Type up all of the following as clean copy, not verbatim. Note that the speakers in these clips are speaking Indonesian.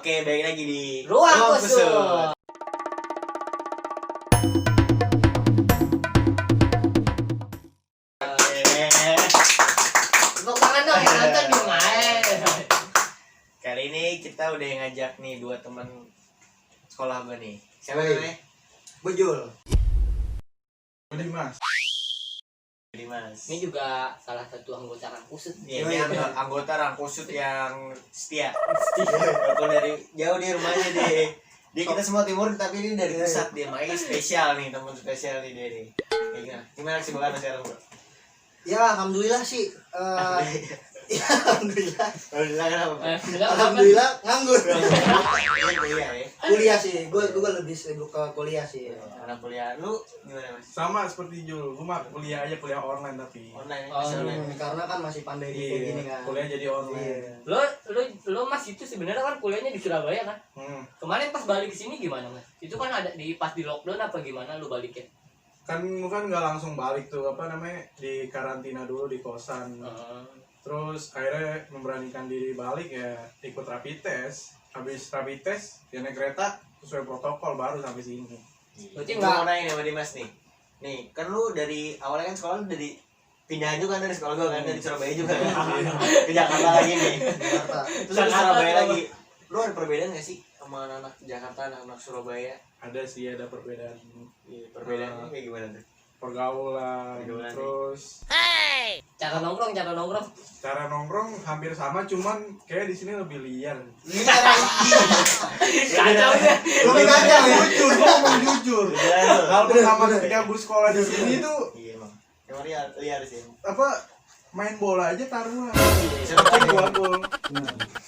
Oke, balik lagi di Ruang Kusut. Tepuk tangan dong yang nonton di main. Kali ini kita udah ngajak nih dua teman sekolah gue nih. Siapa namanya? Bujul. Dimas. Ini juga salah satu anggota Ruang Kusut. Iya, ini anggota Ruang Kusut yang setia. Walaupun dari jauh di rumahnya deh. Dia kita semua timur tapi ini dari pusat dia makanya spesial nih, teman spesial nih dia nih. Gimana sih bakal sekarang, Bro? Ya alhamdulillah sih. Ya alhamdulillah. Alhamdulillah Nganggur. Kuliah ya. Kuliah sih. Gue lebih sibuk ke kuliah sih. Anak kuliah lu gimana, Mas? Sama seperti Jul, gue mah kuliah aja, kuliah online tapi Online. Karena kan masih pandemi kayak gini kan. kuliah jadi online. Lo Mas itu sebenarnya kan kuliahnya di Surabaya kan? Kemarin pas balik ke sini gimana Mas? Itu kan ada pas di lockdown apa gimana lu baliknya? Kan nggak langsung balik tuh, apa namanya, di karantina dulu di kosan. Terus akhirnya memberanikan diri balik ya, ikut rapid test. Habis rapid test ya naik kereta sesuai protokol baru sampai sini. Berarti nggak mau nanya sama Dimas nih. Nih, kan lu dari awalnya kan sekolah lu dari pindahan juga kan dari sekolah gua kan dari Surabaya juga kan. Ke Jakarta lagi nih. Terus ke Surabaya lagi. Lu ada perbedaan nggak sih sama anak Jakarta, anak Surabaya? Ada sih, ada perbedaan. Iya, perbedaannya kayak gimana tuh? Pergaulan, terus Cara nongkrong. cara nongkrong hampir sama, cuman kayak di sini lebih liar. Kacau ya. Lebih kacau, jujur, gua ngomong jujur. Kalau pertama ketika gue sekolah di sini tuh Iya, Bang. Emang liar sih. apa, main bola aja taruhan. Siapa Dua gol.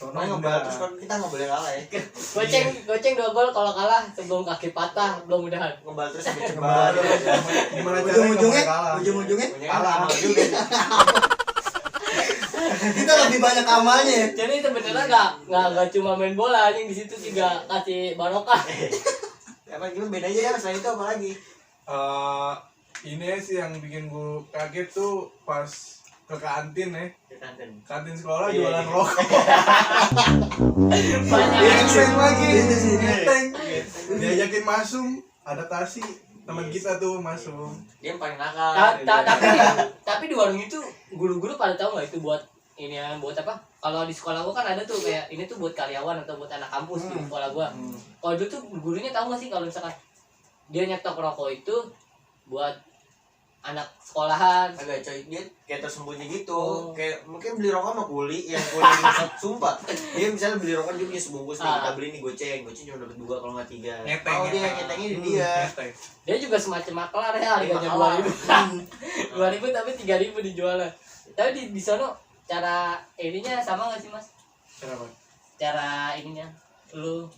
Soalnya ngebal terus kan kita nggak boleh kalah ya. Goceng 2 gol kalau kalah sebelum kaki patah belum udahan. Ngebal terus sampai cebal. Gimana caranya kalah? Ujung-ujungnya Kalah juga. kita lebih banyak amalnya ya. Jadi sebenarnya nggak cuma main bola, yang di situ juga kasih barokah. Apa gimana bedanya ya selain itu apa lagi? Ini sih yang bikin gue kaget tuh pas ke kantin ya. Kantin sekolah Iya, jualan iya. rokok. Banyak. Ngeteng lagi. Itu sih. Ngeteng. Diajakin masuk, adaptasi. Teman kita tuh masuk. Dia yang paling nakal. Tapi di warung itu guru-guru pada tahu nggak itu buat ini ya, buat apa? Kalau di sekolah gua kan ada tuh kayak ini tuh buat karyawan atau buat anak kampus di sekolah gua. Kalau dulu tuh gurunya tahu nggak sih kalau misalkan dia nyetok rokok itu buat anak sekolahan. Agak coy, dia kayak tersembunyi gitu. Kayak mungkin beli rokok sama kuli yang kuli sumpah. Dia misalnya beli rokok dia punya sebungkus nih, kita beli nih goceng cuma dapat 2 kalau nggak 3. Ngeteng, Oh, dia ngetengnya di dia. Ngeteng. Dia juga semacam maklar ya, harganya Maklar. 2.000 tapi 3.000 dijualnya. Tapi di sono cara ininya sama nggak sih Mas? Kenapa? Cara ininya lu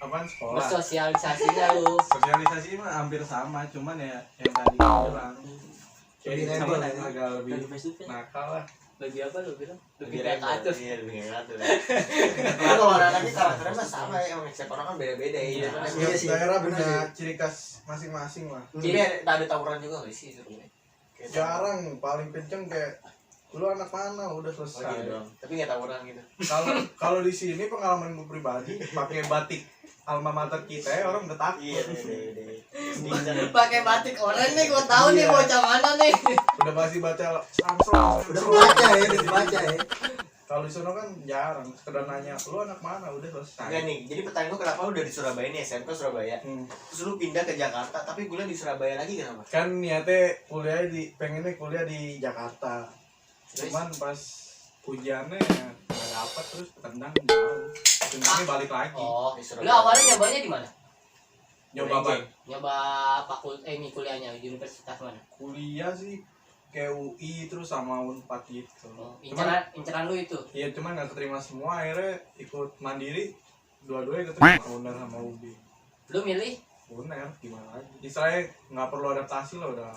Apaan sekolah? bersosialisasinya lu. Sosialisasi mah hampir sama, cuman ya yang tadi gue bilang Lebih kayak rebel, agak lebih nakal lah. Lebih apa lu bilang? Lebih Lebih kayak atur. Iya, lebih kayak atur. Tapi kalau anak-anaknya karakternya mah sama ya, emang setiap orang kan beda-beda ya. Iya. Setiap sih, daerah bener punya sih. ciri khas masing-masing lah. Jadi ada tawuran juga nggak sih sebenarnya? Jarang, paling kenceng kayak lu anak mana udah Oh, selesai. gitu doang. Tapi nggak tawuran gitu. Kalau di sini pengalaman gue pribadi pakai batik alma mater kita ya, orang udah takut. Iya. Pakai batik orang nih, gua tahu nih Iya. bocah mana nih. Udah pasti baca Samsung. Udah kebaca ya, udah kebaca ya. Kalau di sana kan jarang, sekedar nanya lu anak mana udah selesai. Enggak nih, jadi pertanyaan lu kenapa lu dari Surabaya nih, SMK Surabaya. Terus lu pindah ke Jakarta, tapi kuliah di Surabaya lagi kenapa? Kan niatnya pengennya kuliah di Jakarta. Cuman pas ujiannya nggak dapat, terus ketendang jauh. Tendangnya balik lagi. Oh, Di lu Surabaya. awalnya nyobanya di mana? Nyoba apa? Nyoba ini kuliahnya di universitas mana? Kuliah sih kayak UI terus sama Unpad gitu. Oh, Cuman inceran lu itu. iya, cuman nggak keterima semua, akhirnya ikut mandiri. Dua-duanya keterima, UNER sama UB. Lu milih? UNER gimana lagi? Istilahnya nggak perlu adaptasi lah, udah.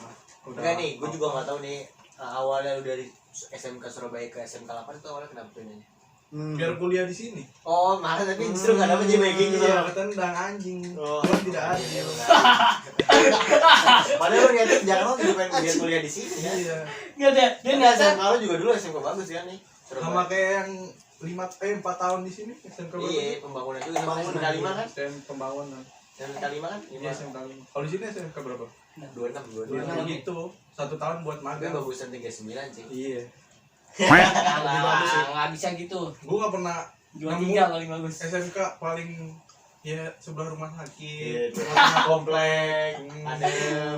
Enggak nih, gue juga nggak tahu nih awalnya lu dari SMK Surabaya ke SMK 8 itu awalnya kenapa pindahnya? Biar kuliah di sini. Oh, malah tapi justru nggak dapet JBG gitu. Iya, ketendang anjing. Oh. Cuman tidak ada. Iya, benar. Padahal lu niatnya ke Jakarta juga pengen biar kuliah di sini ya. Iya. Enggak dia Dia nyasar. SMK lu juga dulu SMK bagus kan nih. Sama kayak yang 4 tahun di sini SMK berapa? Iya, pembangunan juga sama SMK 5 kan? Pembangunan. SMK 5 kan? Iya SMK 5. Kalau di sini SMK berapa? 26 26 gitu. 1 tahun buat Gue magang. bagusan 39 sih. Iya. Nggak bisa gitu. Gue gak pernah 23 paling bagus. SMK paling ya sebelah rumah sakit. Tengah komplek, ada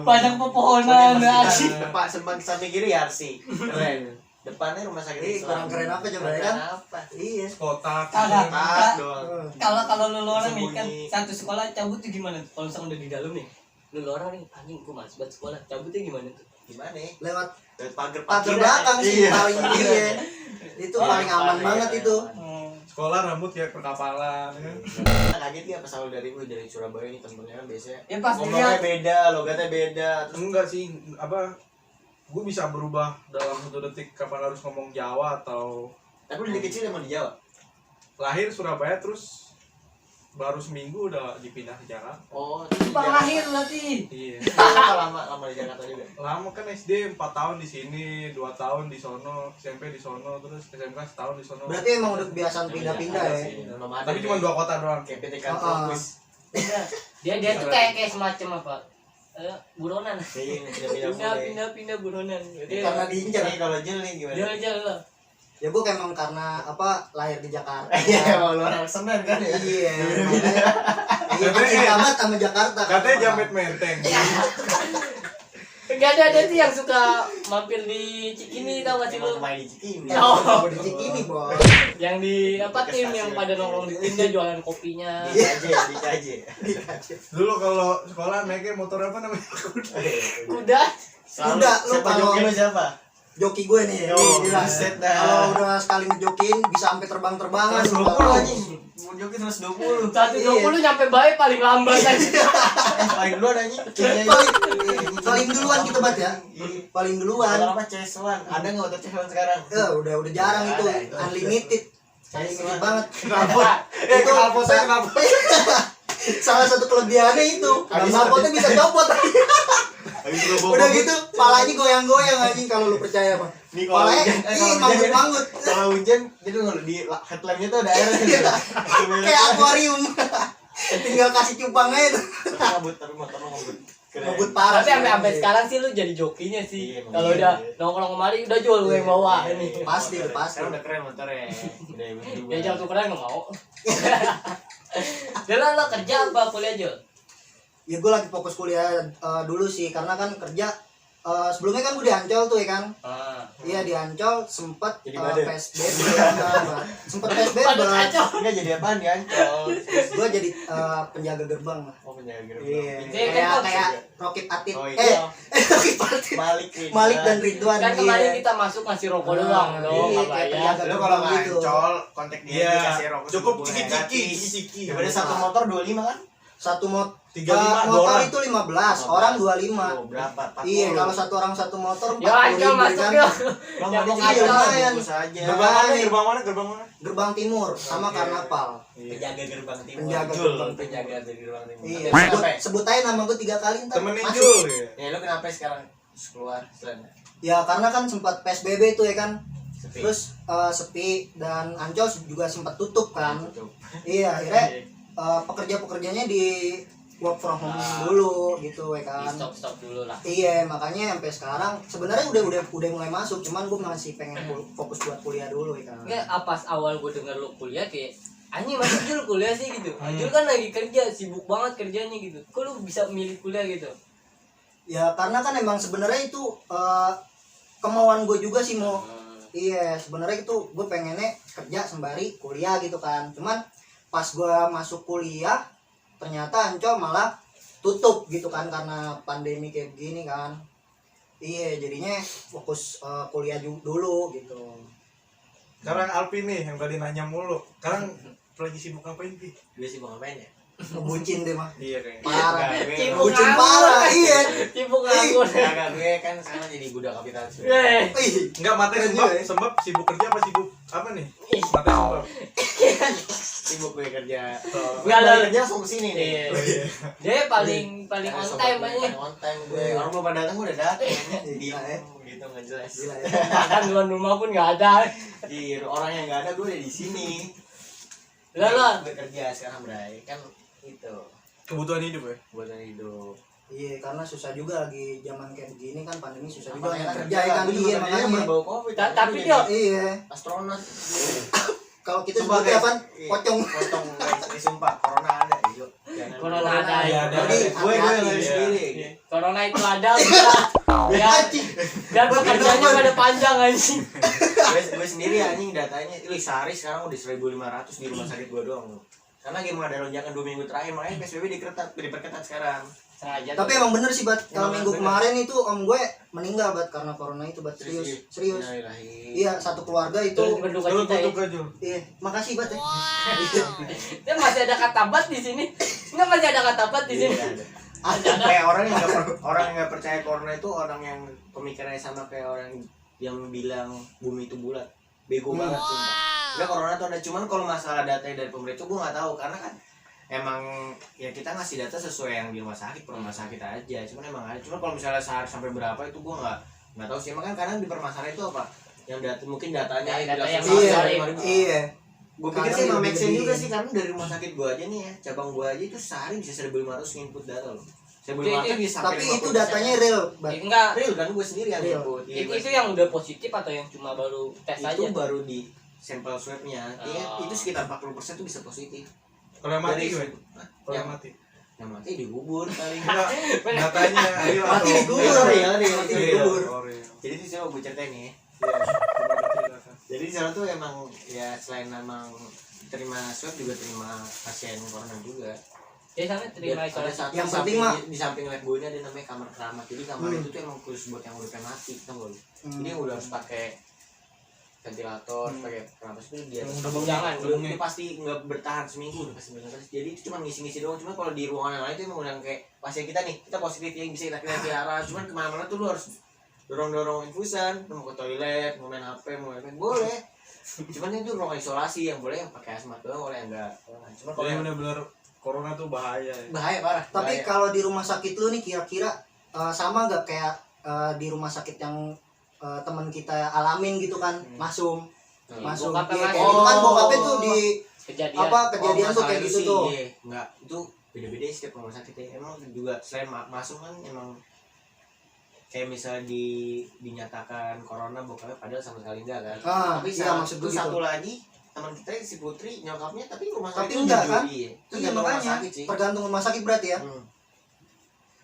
Banyak pepohonan asik. Depan samping kiri Yarsi. Keren. Depannya rumah sakit Ih, Islam. kurang keren apa coba ya kan? Keren apa? Iya. Kotak. Kagak. Tak doang. Kalau lu orang nih kan Sembunyi. satu sekolah cabut tuh gimana tuh? Kalau misalkan udah di dalam nih, lu orang nih anjing gua males banget sekolah, cabutnya gimana tuh? Gimana ya? Lewat Dari pagar pagar belakang sih Iya. paling iya. Itu paling aman banget itu. Sekolah rambut kayak perkapalan ya. Kaget ya pas awal dari gue dari Surabaya nih temennya kan biasanya Ya pas ngomongnya dilihat beda, logatnya beda. Terus Enggak sih, apa gue bisa berubah dalam 1 detik kapan harus ngomong Jawa atau tapi lu dari kecil emang di Jawa. lahir Surabaya terus baru seminggu udah dipindah ke Jakarta. Oh, terus di Bang Jakarta. lahir berarti. Iya. lama di Jakarta juga. Lama kan SD 4 tahun di sini, 2 tahun di sono, SMP di sono, terus SMK setahun di sono. Berarti emang udah kebiasaan pindah-pindah ya. Tapi cuma 2 kota doang. kayak PTK Ah, ah. fokus. Dia tuh kayak semacam apa? Buronan. Pindah buronan. Jadi Karena diincar. Ini kalau Jel nih gimana? dia aja lah. Ya gue emang karena apa lahir di Jakarta. Iya, emang lu orang Senen kan ya. Iya. Makanya iya gue cinta banget sama Jakarta. Katanya Jamet Menteng. Enggak ada tuh yang suka mampir di Cikini tau gak sih lu? Emang main di Cikini. Oh. Di Cikini, Bos. Yang di apa tim yang pada nongkrong di tim dia jualan kopinya. Di KJ. Dulu kalau sekolah naiknya motor apa namanya? Kuda. Selalu Udah, lu siapa kalau- joki lu siapa? Joki gue nih, Oh, jelas. buset dah. Kalau udah sekali ngejokin bisa sampai terbang-terbangan. 120 anjing. Mau joki 120. 120 nyampe baik paling lambat aja. Paling duluan anjing. Paling duluan gitu banget ya. Paling duluan. Kalau apa CS1? Ada enggak motor CS1 sekarang? Udah jarang itu. Ada itu. Unlimited. Unlimited banget. Kenapa? Itu Kenapa saya kenapa? salah satu kelebihannya itu. Habis- Knalpotnya bisa copot. Habis lu bawa Udah mobil, gitu, palanya goyang-goyang anjing kalau lu percaya mah. Nih kalau Palanya hujan, ih kalau manggut-manggut. Kalau hujan, jadi kalau di headlampnya tuh ada air. Kayak akuarium. Tinggal kasih cupang aja tuh. Ngebut tapi motor lu ngebut. Keren. Ngebut parah. Tapi sampai sekarang sih lu jadi jokinya Iya, sih. emang Kalau iya. udah nongkrong kemari udah jual gue yang bawa ini. Pasti tuh, pasti. Sekarang udah keren motornya. Udah berdua. Dia jauh tukeran nggak mau. Dia lo kerja apa kuliah aja? Ya gue lagi fokus kuliah dulu sih karena kan kerja sebelumnya kan gue di Ancol tuh ya kan. Iya di Ancol sempet Jadi badut. PSBB. Sempet PSBB. Padahal kacau. Enggak jadi apaan di Ancol? Gue jadi penjaga gerbang lah. Oh penjaga gerbang. Iya. Jadi Kayak kan kayak Rocket Atit. Oh, iya. Rocket Atit. Malik Ridwan. Malik dan Ridwan. Kan iya. kemarin kita masuk ngasih rokok doang dong, iya, nggak kayak bayar. penjaga Lu kalau gerbang gitu. ngancol kontak dia Iya, dikasih rokok cukup sebungkus ciki-ciki, gratis. ciki-ciki. Daripada satu motor 25 kan? Satu 35 motor orang. itu 15, orang 25. Oh, berapa? 40. Iya, kalau satu orang satu motor 40 Ya Ancol masuk kan. ya. Bang, Yang ada mau juga Ancol. lumayan. Bungkus aja. Gerbang mana? Iya. Gerbang mana? Gerbang mana? Gerbang timur sama Oke. Karnaval. Penjaga gerbang timur. Penjaga Jul, gerbang timur. penjaga dari gerbang timur. Iya, Tapi sebut, kenapa? sebut aja nama gue 3 kali ntar. Temenin masuk. Jul ya. Ya lu kenapa sekarang terus keluar selain Ya karena kan sempat PSBB tuh ya kan. sepi? Terus sepi dan Ancol juga sempat tutup kan. Tutup. Iya, akhirnya pekerja-pekerjanya di work from home dulu gitu ya kan. Stop dulu lah. Iya, makanya sampai sekarang sebenarnya udah mulai masuk, cuman gue masih pengen fokus buat kuliah dulu ya kan. Enggak, pas awal gue denger lu kuliah kayak anjing masuk Jul kuliah sih gitu. Jul kan lagi kerja, sibuk banget kerjanya gitu. Kok lu bisa milih kuliah gitu? Ya karena kan emang sebenarnya itu kemauan gue juga sih mau. Iya, sebenarnya itu gue pengennya kerja sembari kuliah gitu kan. Cuman pas gue masuk kuliah ternyata Ancol malah tutup gitu kan karena pandemi kayak begini kan. Iya, jadinya fokus kuliah dulu gitu. Sekarang Alpi nih yang tadi nanya mulu. Sekarang lagi sibuk ngapain sih? Gue sih mau ngapain ya? Ngebucin deh mah. Iya kayaknya. Parah. Sibuk Ngebucin nganggur. parah, iya. Sibuk nganggur. Kagak, gue kan sekarang jadi budak kapitalis. Eh, Enggak, materi Keren sembab, juga ya. sembab sibuk kerja apa sibuk apa nih? Ih. Materi sembab. sibuk gue kerja. Nggak lah. Kerja langsung kesini nih. Iya. Dia paling on time aja. Paling on time gue. Orang belum pada datang gue udah datang. Gila ya. Gitu nggak jelas. Gila ya. Kan tuan rumah pun nggak ada. Iya, orang yang nggak ada gue udah di sini. Lah. Gue kerja sekarang, Bray. Kan itu Kebutuhan hidup ya. buat hidup. Iya, karena susah juga lagi zaman kayak begini kan, pandemi susah juga Makanya kerja ya kan. Iya, makanya. berbau covid. Tapi dia Iya. astronot. Kalau kita Sumpah, sebutnya guys. apa? Iya. Pocong. Pocong guys. Sumpah, corona ada, yuk. Jangan. Corona ada. Iya, ada. Jadi Gue hati-hati. ngeri sendiri. Corona itu ada biar pekerjaannya pada panjang anjing. Gue sendiri anjing datanya. Wih, sehari sekarang udah 1.500 di rumah sakit gue doang. Karena lagi mau ada lonjakan 2 minggu terakhir, makanya PSBB diperketat sekarang. Sengaja. Tapi emang bener sih, Bat. Kalau Emang minggu bener. kemarin itu om gue meninggal, Bat, karena corona itu, Bat. Serius. Innalillahi. Iya, satu keluarga itu. Terus berduka Lu cita ya. tutup aja. Iya, makasih, Bat. Ya. Dia masih ada kata bat di sini. Enggak masih ada kata bat di sini. Iya, ada. Kayak orang yang nggak percaya corona itu orang yang pemikirannya sama kayak orang yang bilang bumi itu bulat. Bego banget sumpah. Udah corona tuh ada, cuman kalau masalah datanya dari pemerintah gue nggak tahu karena kan emang ya kita ngasih data sesuai yang di rumah sakit per rumah sakit aja. Cuman emang ada. Cuman kalau misalnya sehari sampai berapa itu gue nggak tahu sih. Emang kan kadang di permasalahan itu apa? Yang data mungkin datanya Ya, data yang Iya, Sorry. iya. Gue pikir Kadang sih emang lebih- make sense juga lebih- sih karena dari rumah sakit gue aja nih ya cabang gue aja itu sehari bisa 1.500 input data loh. 1.500 bisa sampai Tapi itu 50%. datanya real, Bat. Enggak. real kan gue sendiri yang Real. input. Iya, Itu yang udah positif atau yang cuma baru tes itu aja? baru di sampel swabnya. Iya, Oh. itu sekitar 40% tuh bisa positif. Kalau yang mati Dari- gue. Hah? Kalau yang yang mati. yang mati dikubur paling. Enggak. Datanya real Mati atau dikubur, Real, real, Mati real. dikubur. Oh, real. Jadi itu saya mau gue ceritain nih. Iya, gimana ceritakan? Jadi di sana tuh emang ya selain emang terima swab juga terima pasien corona juga. Dia sana terima Ada isolasi. satu Yang di penting samping- mah- di samping lab gue ini ada namanya kamar keramat. Jadi kamar Hmm. itu tuh emang khusus buat yang udah pengen mati, tau gak lu? Jadi yang udah harus pakai ventilator, pakai pernapas itu dia Jangan, itu pasti nggak bertahan seminggu udah pasti bertahan. Jadi itu cuma ngisi-ngisi doang. Cuma kalau di ruangan yang lain itu emang udah kayak pasien kita nih, kita positif yang bisa kita pelihara. Cuman kemana-mana tuh lu harus dorong infusan, lu mau ke toilet, mau main HP, mau main boleh. Cuman itu ruang isolasi yang boleh yang pakai hazmat doang, oleh yang enggak. Cuma kalau Jadi yang benar-benar corona tuh bahaya ya. bahaya parah. Tapi bahaya. kalau di rumah sakit lu nih kira-kira sama gak kayak di rumah sakit yang teman kita alamin gitu kan, Masum. Masum. Bokapnya Iya, kayak Masum. gitu kan bokapnya tuh di Kejadian. apa kejadian tuh masalah kayak itu gitu sih, tuh. iya. Enggak, itu beda-beda sih setiap rumah sakit ya. Emang juga selain masuk kan emang kayak misalnya dinyatakan corona bokapnya padahal sama sekali enggak kan. Tapi Iya, maksud gue terus satu gitu. lagi teman kita si Putri nyokapnya tapi rumah Tapi sakit enggak, jujur, kan? Iya. Itu Iya rumah makanya sakit sih. tergantung rumah sakit berarti ya.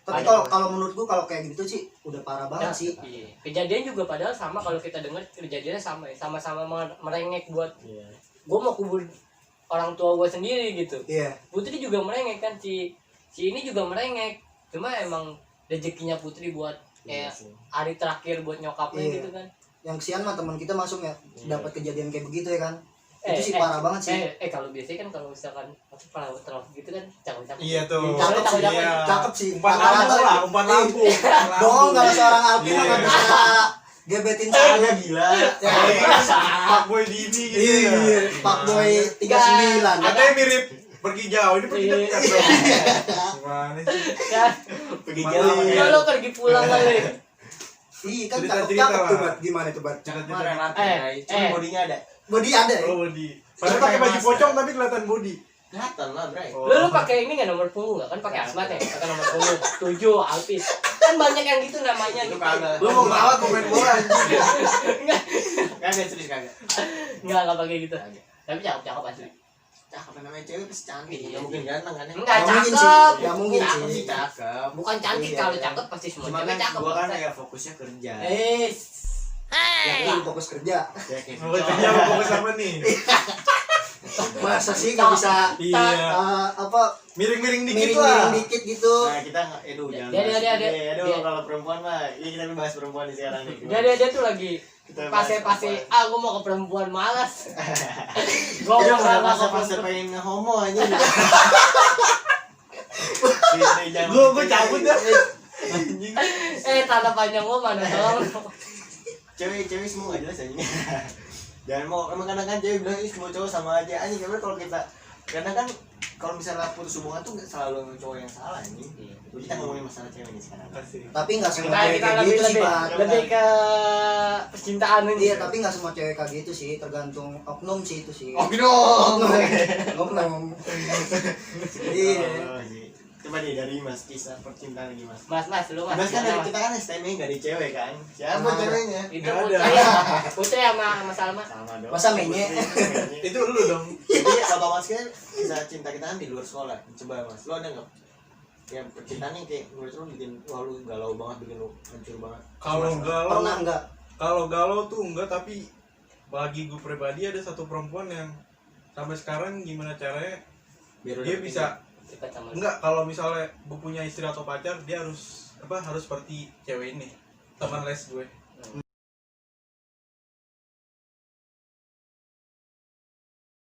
Tapi Ada. kalau menurut gua kalau kayak gitu sih udah parah banget sih. Iya. Kejadian juga padahal sama kalau kita dengar kejadiannya sama ya. Sama-sama merengek buat Iya. gue mau kubur orang tua gue sendiri gitu. Iya. Putri juga merengek kan, si ini juga merengek. Cuma emang rezekinya Putri buat Iya kayak sih. hari terakhir buat nyokapnya Iya. gitu kan. Yang kesian mah teman kita masuk ya Iya. dapat kejadian kayak begitu ya kan. Itu sih parah banget sih. Kalau biasanya kan kalau misalkan apa perawat gitu kan cakep-cakep. Iya tuh. Cakep sih, Iya. Cakep sih. Umpan lambung lah, umpan lambung. Dong kalau seorang Alvin Iya. nggak bisa gebetin saya. Gila. Pak Boy Dini gitu ya. Iya, Pak Boy 39. Katanya mirip pergi jauh, ini pergi Iya. dekat dong. Gimana sih? Ya, Pergi Mana jauh. lagi? ya lo pergi pulang kali. Iya kan Cerita-cerita cakep tuh lah. Bat. Gimana tuh Bat? Cuma relatif Eh, guys. Cuma eh. bodinya ada. Body ada ya? Oh, body. Padahal pakai baju pocong tapi kelihatan body. Kelihatan lah, Bray. Oh. Lu pakai ini nggak nomor punggung nggak kan pakai asmat ya? Pakai nomor punggung 7 Alpis. Kan banyak yang gitu namanya Itu gitu. kagak. Lu mau ngelawan komen bola anjing. Enggak, Kagak serius kagak. enggak pakai gitu. Kagak. Tapi cakep asli. Cakep namanya cewek pasti cantik. Iya. Nggak mungkin ganteng kan ya? Enggak Nggak mungkin cakep. sih. Nggak mungkin Cakep sih. sih cakep. Bukan cantik, Iya, kalau iya. cakep pasti semua Cuma cewek kan cakep. gua kan ya fokusnya kerja. Yang ini fokus kerja. Ya kayak Mau kerja mau fokus sama nih. Masa sih nggak bisa Iya. apa Miring-miring dikit lah. miring-miring dikit gitu. Nah kita aduh jangan Dia- bahas. dia- Aduh dia- kalau perempuan mah ini kita bahas perempuan di sekarang nih. Dia tuh lagi Kita bahas pase-pase, perempuan. gua mau ke perempuan malas. Gua Kita mau udah ke masa-masa perempuan. pengen homo aja. Gua cabut dah. Anjing. Tanda panjang gua mana tolong. Cewek semua gak jelas anjing. Jangan mau emang kadang kan cewek bilang ih semua cowok sama aja anjing. Karena kalau kita karena kan kalau misalnya putus hubungan tuh nggak selalu cowok yang salah ini. Iya. Kita ngomongin masalah cewek nih sekarang. Asik. Tapi nggak semua Kita cewek kita kayak lebih gitu sih, lebih Pak. lebih ke percintaan ini. Iya, tapi nggak semua cewek kayak gitu sih, tergantung oknum sih itu sih. Oh, dong. Oknum. Iya. Coba nih dari Mas kisah percintaan lagi Mas. Mas lu Mas kan dari kita kan STM nggak di cewek kan? Siapa Nah, ceweknya? itu Nggak Putri ada. Putri sama Salma. Sama dong. Masa menye? Itu lu dong. Jadi kalau Mas kan kisah cinta kita kan di luar sekolah. Coba Mas, lo ada nggak? Yang percintaan yang kayak menurut lo bikin wah lu galau banget, bikin lo hancur banget. Kalau galau, Pernah nggak? kalau galau tuh enggak, tapi bagi gue pribadi ada satu perempuan yang sampai sekarang gimana caranya Biar dia bisa Dekat sama lu. enggak, kalau misalnya gue punya istri atau pacar, dia harus seperti cewek ini, teman les gue.